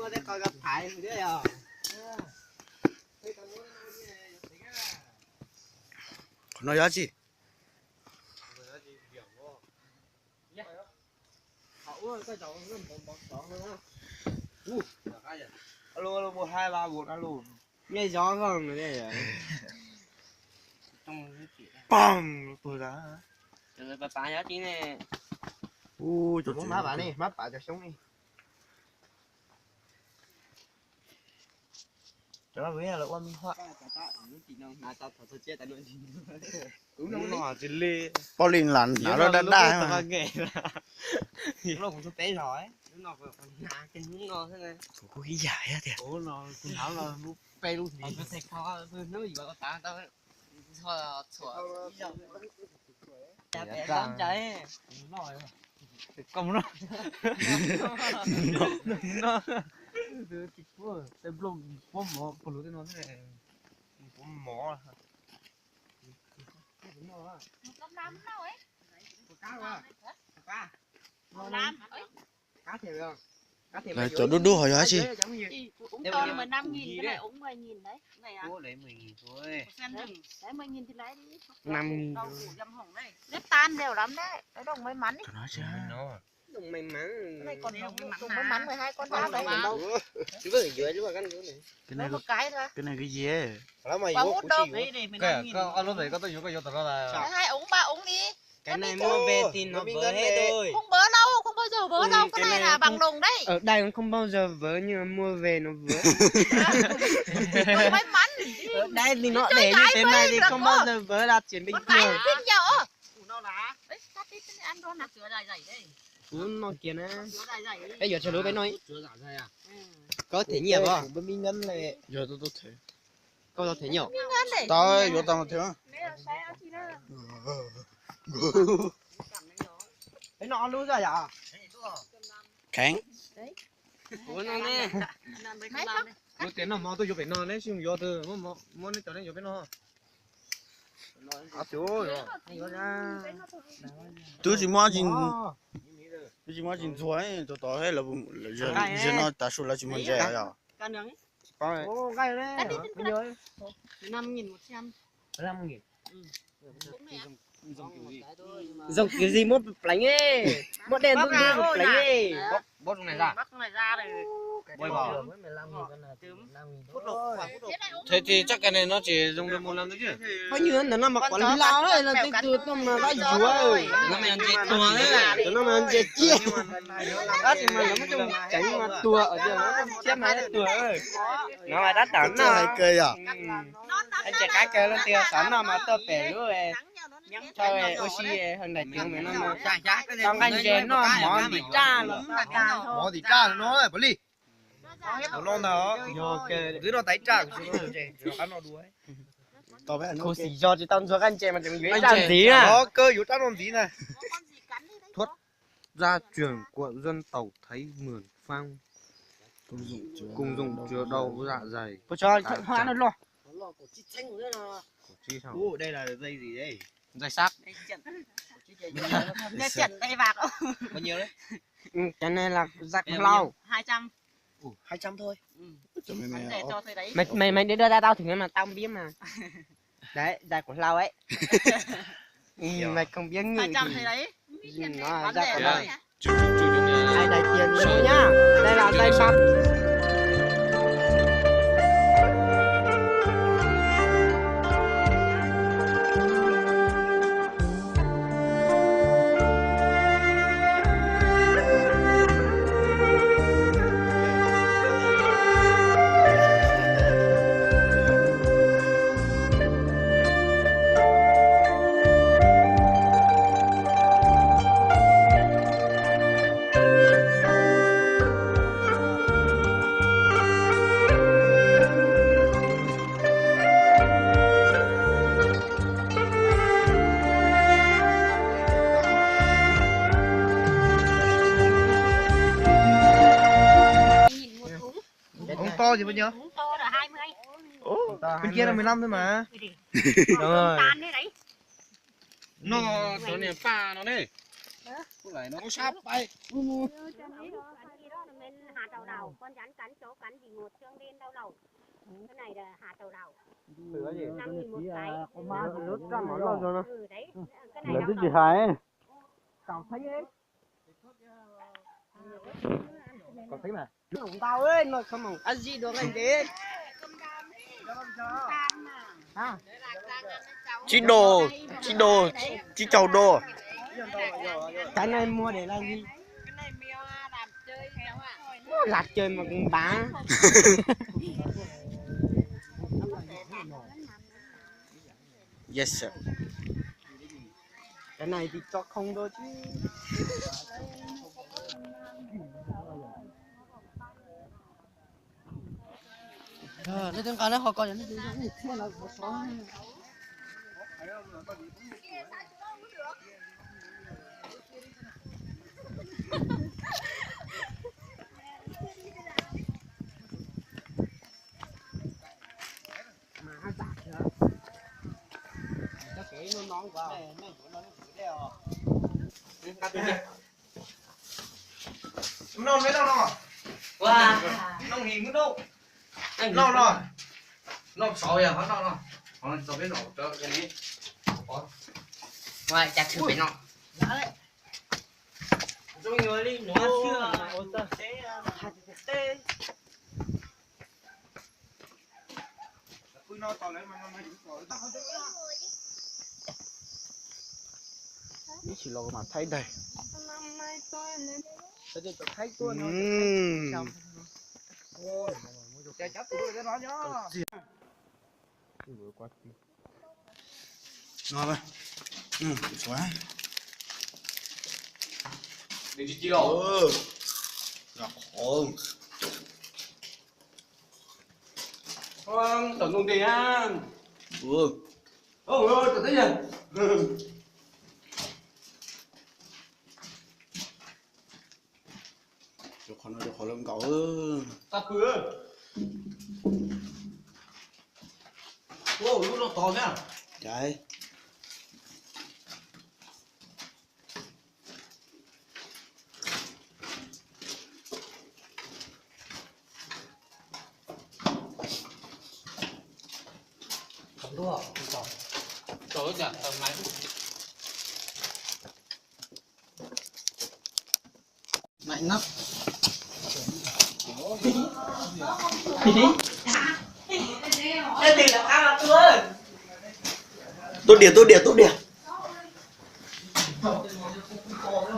có thể coi gặp phải rồi đấy à. Còn nói gì? Alo alo 1234 alo. Nghe gió không rồi đây à. Trong cái chuyện. Bang tôi đã. Rồi bà giá tí nè. Ui trời Má bà đi, má bà cho xuống đi. đó với là quan hoa Đúng rồi thì lê bao linh là nó nó đa mà nghề nó cũng tế rồi nó còn cái nó thế này có cái dài á thiệt ủa nó cũng thảo là nó pe luôn thì nó sẽ khó nó gì mà ta tao thôi là sủa đám cháy công nó nó từ cái cua tên blom bom mỏ còn lúc nó thế này bom mỏ Con năm đâu ấy? Cá quá. Cá. Cá thiệt không? Cá thiệt. là chỗ đu đu hỏi hả chị Uống con 15.000 cái này uống 10.000 đấy. Này à? Cô lấy 10.000 thôi. Đấy 10.000 thì lấy đi. 5.000. Đau củ dăm hồng đây. Rất tan đều lắm đấy. Đấy đồng may mắn ý. nói chứ Đồng may mắn. Cái này còn đồng may mắn 12 con đá đấy. Chứ với dưới chứ mà căn chỗ này. Lấy một cái thôi. cái này cái gì ấy Đó mày Bà vô hút củ đâu? chi. Cái Lúc đấy có tôi vô tao là hai uống ba uống đi. cái này mua về thì nó vỡ hết rồi. Không bớ đâu, không bao giờ vớ đâu. Cái này là bằng đồng đấy. Ở đây nó không bao giờ vỡ nhưng mà mua về nó vỡ. Đồng may mắn. Ở đây thì nó để như thế này thì không bao giờ vỡ là chuyện bình Con gái thường. thích nhở. Nó là. Đấy, cắt đi ăn luôn nào. Sữa dài dày đấy. Nó kia nè. Sữa dài dày đấy. Bây giờ cho nó với nói. Chưa giả dày à? Có thể nhiều không? Bên mình ngân này. giờ tôi thấy Có thể nhiều. tao vô tao thế Cái nó luôn rồi à? kháng Ủa nó nè. Mấy không? Nó tiền nó mò tôi vô bên nó đấy, xong vô từ mò nó cho nó vô bên nó. À chú rồi. tôi chỉ mua thôi tôi tao hay là giờ nó ta số là chỉ muốn rẻ à Cả nướng ấy. Ồ, gai đấy. Bao nhiêu ấy? 5.100. 5.000. Cũng này á. Dòng kiểu gì mua bánh ấy. Mua đèn mua bánh ấy. Bóp trong này ra. Bắt con này ra rồi. Bôi vào. Thế Thì chắc cái này nó chỉ dùng được một lần thôi chứ. Bao nhiêu nó mà quản lý lao ấy là cái từ nó mà cái chúa ơi. Nó mà ăn chết tua đấy. Nó mà ăn chết chia. Đó thì mà nó cũng tránh mà tua ở đây nó chết mấy tua ơi. Nó mà đắt đắn cái này cây à anh chạy cái cây lên tiền sẵn nào mà tơ bể luôn ấy. Trời oxy hơn này tiếng mẹ nó mà trong anh chế nó món bị cha lắm. Mỏ thì cha nó rồi, bỏ đi. Nó nó cứ nó tái trả của chúng nó ăn nó đuối. tao phải ăn Cô xì cho chị tao cho anh chè mà chẳng dưới làm gì à? Nó cơ yếu tao làm gì này. Thuất gia truyền của dân tộc thấy mượn phang cùng dùng chữa đau dạ dày. Cô cho hoa nó lo. Ủa đây là dây gì đây? Dây sắc. Nghe chẩn tay bạc không? Bao nhiêu đấy? Cái này là giặc lau. 200. 200 thôi. Để cho thôi đấy. Mày đưa ra tao thử mà tao không biết mà. Đấy, giặc của lau ấy. Mày không biết người 200 thôi đấy. nó Bán giặc rẻ của đấy. lau. Ai đầy tiền nữa nhá. Đây là dây sắt. Ống to gì bao nhiêu? Uống to là 20. Bên kia là 15 thôi mà. Đúng rồi. Tan đấy đấy. Nó này pha nó đây. Nó sắp bay. hạt đau đầu, con rắn cắn chỗ cắn bị ngột xương lên đau đầu. Cái này là hạt đau đầu. 5.000 một cái. Lúc ra món lo rồi nó. Ừ đấy, cái này Là đau cái đầu. gì hại? Còn thấy ấy. Còn thấy mà. Tao ơi, nó không mong ăn gì được anh đấy. Ha. Chị chầu đồ. Cái này mua để làm gì? Cái này mèo làm chơi cháu ạ. Lạc chơi mà cũng bán. Yes sir. Cái này thì cho không thôi chứ. Nó tiếng cái nó họ coi nó tiếng này thế là có số. Mà giả chưa? Nó kể nó nóng quá. Ngon mấy đâu ngon. Wow. Ngon nghỉ mức đâu. Ngon ngon. Ngon sỏi à, hắn ngon. Hắn sỏi bên nọ cho cái này. Ngoài chặt thử phải nọ. Đã đấy. Rồi người đi nó chưa. Cứ nó to lên mà nó dính sỏi. Chỉ lo mà thấy đây. Thấy tôi nó. Chạy chấp tụi tôi nó nhá. Ngon rồi. Xóa. Để chị lộ. Gặp khổ. Tổng công ty á. Ôi, tự thấy gì? Cho khó lắm cậu. Ta cửa. Wow, lúc nó to nhá. Đấy. Không đua, không có. Tối chặt tầm máy. Mạnh lắm. Thế thì là ăn là tôi. Tốt điểm.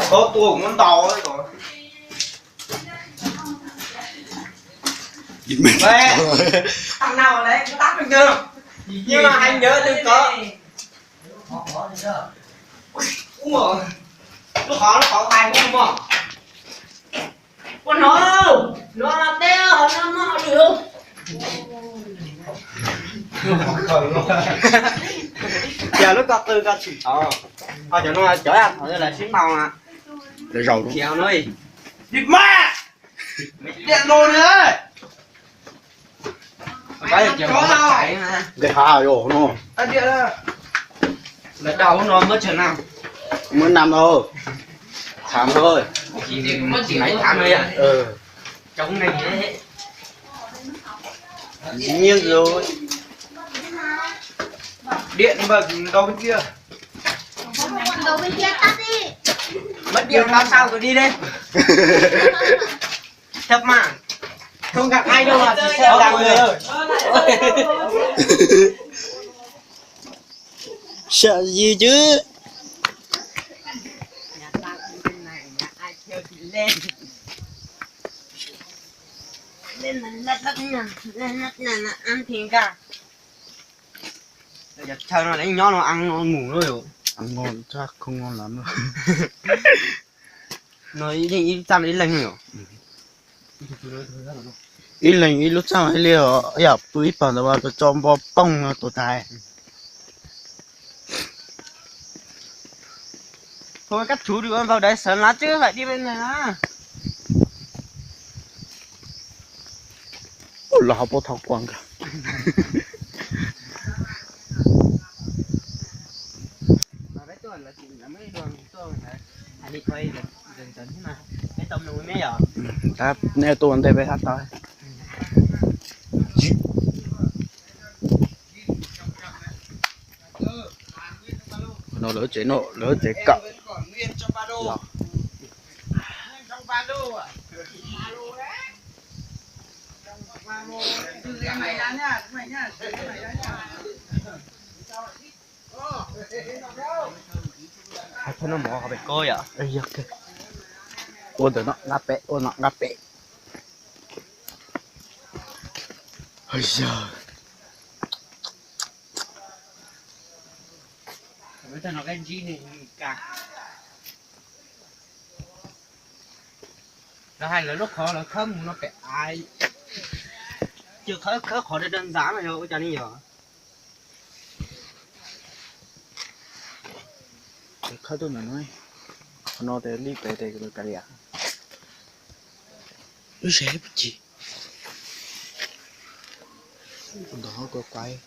Có tuồng con tàu ấy rồi. Dính mình. Thằng nào đấy cứ tắt mình chưa? Nhưng mà anh nhớ đừng có. Ủa. Nó khó tay không mà. Con nó là teo, nó được. Giờ nó có từ có chỉ. Thôi cho nó chở ăn, thôi là xíu màu à. Để rầu đúng. Chèo nó đi. Địt ma! Điện đồ nữa! Cái chèo nó chạy ha. Cái hà rồi nó. Anh điện ra! Là đầu nó mất chừng nào. Mới năm thôi. Thảm thôi. Chỉ mấy tháng thôi à. Trong này ấy. Dĩ nhiên rồi. Điện bật đầu bên kia. Đầu bên kia tắt đi. Mất điện làm sao tôi đi đây. Thật mà. Không gặp ai đâu mà chỉ sợ rằng người. Sợ gì chứ? Nhà ta cũng bên này, nhà ai theo thì lên. Lên là đất nhà, lên đất nhà là ăn thịt cả. Giờ chờ nó đánh nhỏ nó ăn nó ngủ thôi rồi. Ăn ngon chắc không ngon lắm đâu. Nó đi chăm đi lành rồi. Ý lệnh ý lúc sau ấy liều ya bụi bằng đó vào cho bò bông tổ tài. Thôi các chú đưa con vào đấy sớm lá chứ phải đi bên này á. Ôi là học bộ thọc quăng cả. Mà đấy tôi là chỉ là mấy đường tôi phải đi quay dần dần thế này. tôm nuôi mấy giờครับแนวตัวมันเตะไปทัดต่อยnó lỡ chế nộ lỡ chế cậu thôi nó mỏ phải coi à ấy giặc kìa ôn từ nó ngáp bẹ ôi giời bây giờ nó cái gì này cả nó hay là lúc khó là không nó phải ai chưa khó để đơn giản mà thôi cho nên giờ khá tôi nói nó để đi về để cái gì à nó sẽ bị gì đó có quay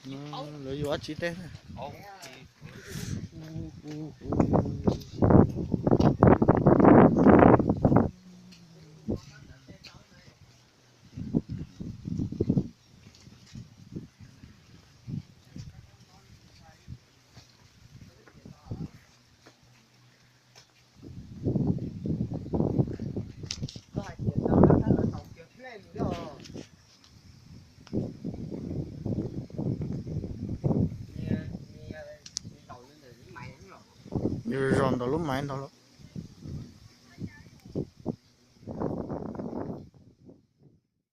nó lấy vô chỉ tên rồi đó lúc mấy đó